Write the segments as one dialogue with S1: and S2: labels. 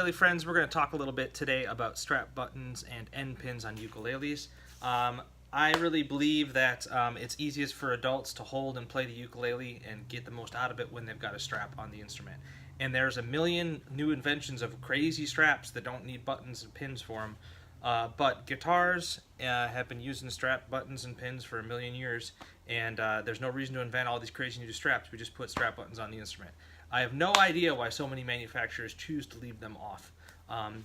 S1: ukulele friends, we're going to talk a little bit today about strap buttons and end pins on ukuleles. I really believe that it's easiest for adults to hold and play the ukulele and get the most out of it when they've got a strap on the instrument. And there's a million new inventions of crazy straps that don't need buttons and pins for them. But guitars have been using strap buttons and pins for a million years, and there's no reason to invent all these crazy new straps. We just put strap buttons on the instrument. I have no idea why so many manufacturers choose to leave them off,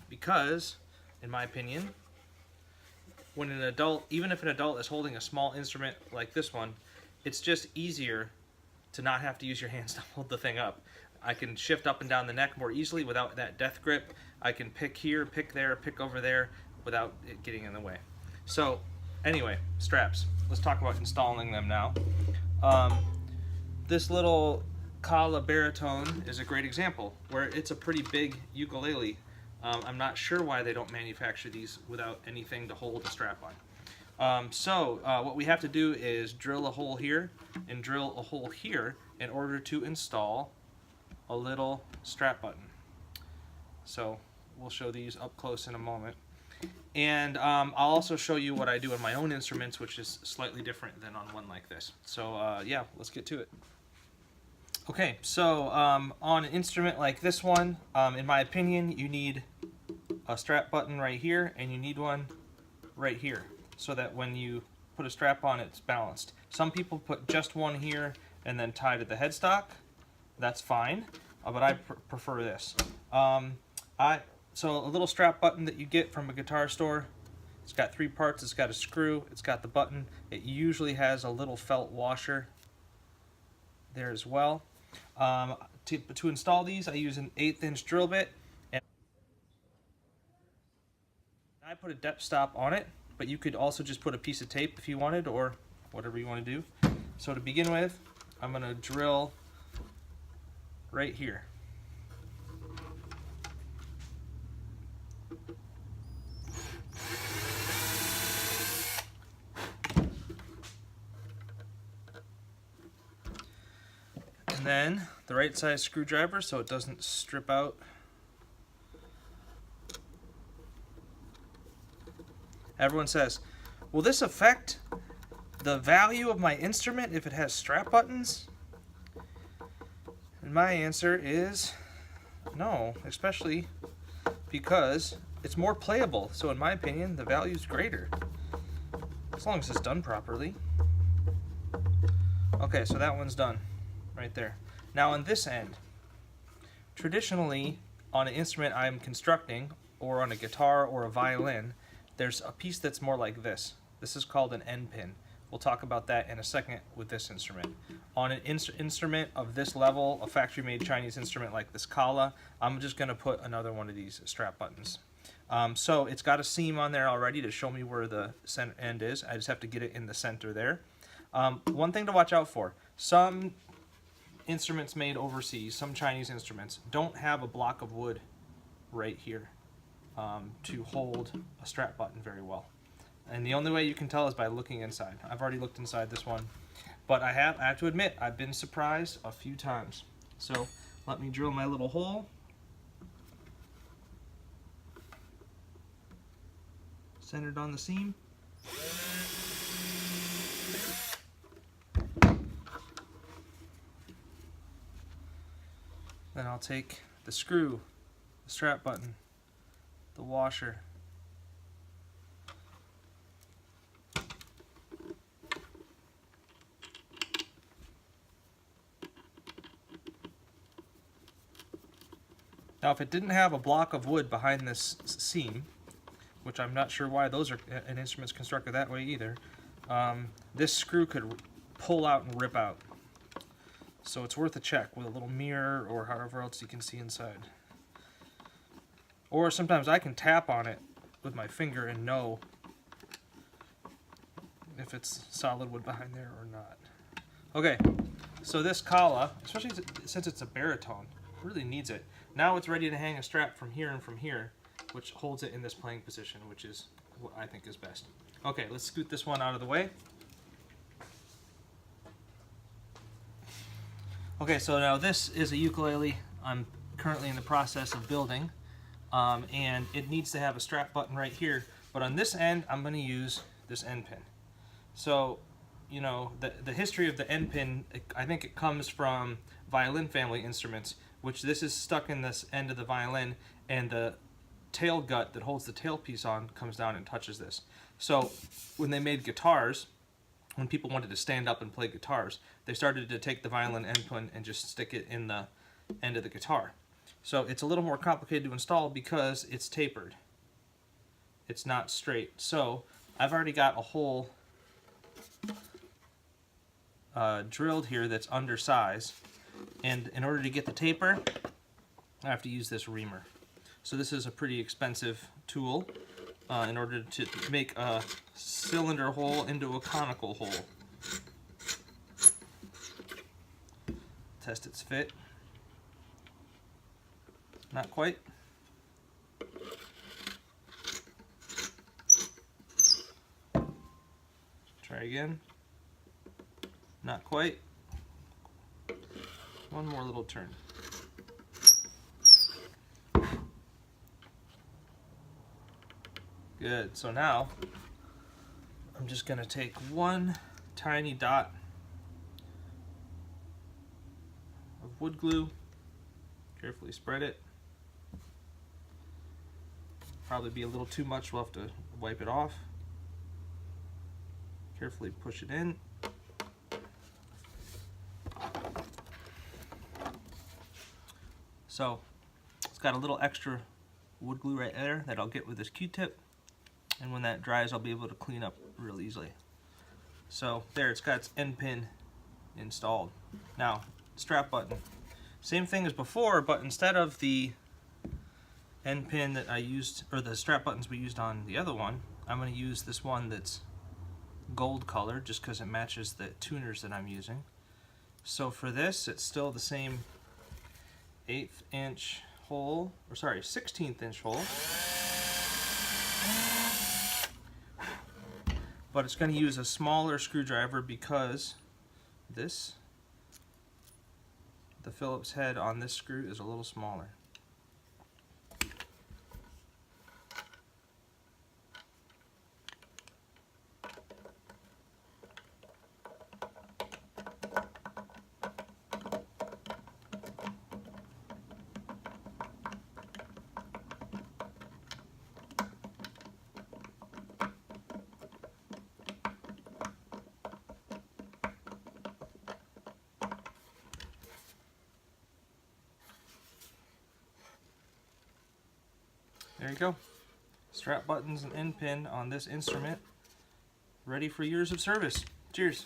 S1: because, in my opinion, when an adult, even if an adult is holding a small instrument like this one, it's just easier to not have to use your hands to hold the thing up. I can shift up and down the neck more easily without that death grip. I can pick here, pick there, pick over there without it getting in the way. So anyway, straps. Let's talk about installing them now. This little Kala baritone is a great example where it's a pretty big ukulele. I'm not sure why they don't manufacture these without anything to hold a strap on. What we have to do is drill a hole here and drill a hole here in order to install a little strap button. So we'll show these up close in a moment. And I'll also show you what I do on my own instruments, which is slightly different than on one like this. So yeah, let's get to it. Okay, so on an instrument like this one, in my opinion, you need a strap button right here, and you need one right here, so that when you put a strap on, it's balanced. Some people put just one here and then tie to the headstock. That's fine, but I prefer this. So a little strap button that you get from a guitar store, it's got three parts. It's got a screw, it's got the button. It usually has a little felt washer there as well. To install these, I use an 1/8 inch drill bit, and I put a depth stop on it, but you could also just put a piece of tape if you wanted, or whatever you want to do. So to begin with, I'm going to drill right here. And then the right size screwdriver so it doesn't strip out. Everyone says, will this affect the value of my instrument if it has strap buttons? And my answer is no, especially because it's more playable. So in my opinion, the value is greater, as long as it's done properly. Okay, so that one's done right there. Now on this end, traditionally on an instrument I'm constructing, or on a guitar or a violin, there's a piece that's more like this. This is called an end pin. We'll talk about that in a second with this instrument. On an instrument of this level, a factory-made Chinese instrument like this Kala, I'm just going to put another one of these strap buttons. So it's got a seam on there already to show me where the center end is. I just have to get it in the center there. One thing to watch out for, some instruments made overseas, some Chinese instruments, don't have a block of wood right here to hold a strap button very well. And the only way you can tell is by looking inside. I've already looked inside this one, but I have to admit, I've been surprised a few times. So let me drill my little hole. Centered on the seam. Then I'll take the screw, the strap button, the washer, now if it didn't have a block of wood behind this seam, which I'm not sure why those are an instrument's constructed that way either, this screw could pull out and rip out. So it's worth a check with a little mirror or however else you can see inside. Or sometimes I can tap on it with my finger and know if it's solid wood behind there or not. Okay, so this Kala, especially since it's a baritone, really needs it. Now it's ready to hang a strap from here and from here, which holds it in this playing position, which is what I think is best. Okay, let's scoot this one out of the way. Okay, so now this is a ukulele I'm currently in the process of building. and it needs to have a strap button right here. But on this end, I'm going to use this end pin. So, you know, the history of the end pin, I think it comes from violin family instruments, which this is stuck in this end of the violin, and the tail gut that holds the tailpiece on comes down and touches this. So when they made guitars, when people wanted to stand up and play guitars, they started to take the violin end pin and just stick it in the end of the guitar. So it's a little more complicated to install because it's tapered. It's not straight. So I've already got a hole drilled here that's undersized, and in order to get the taper, I have to use this reamer. So this is a pretty expensive tool in order to make a cylinder hole into a conical hole. Test its fit. Not quite. Try again. Not quite. One more little turn. Good. So now I'm just going to take one tiny dot of wood glue, carefully spread it. Probably be a little too much, we'll have to wipe it off. Carefully push it in. So it's got a little extra wood glue right there that I'll get with this Q-tip, and when that dries I'll be able to clean up real easily. So there, it's got its end pin installed. Now, strap button. Same thing as before, but instead of the end pin that I used, or the strap buttons we used on the other one, I'm going to use this one that's gold color just because it matches the tuners that I'm using. So for this, it's still the same 1/8 inch hole, or sorry, 16th inch hole. But it's going to use a smaller screwdriver because the Phillips head on this screw is a little smaller. There you go. Strap buttons and end pin on this instrument, ready for years of service. Cheers.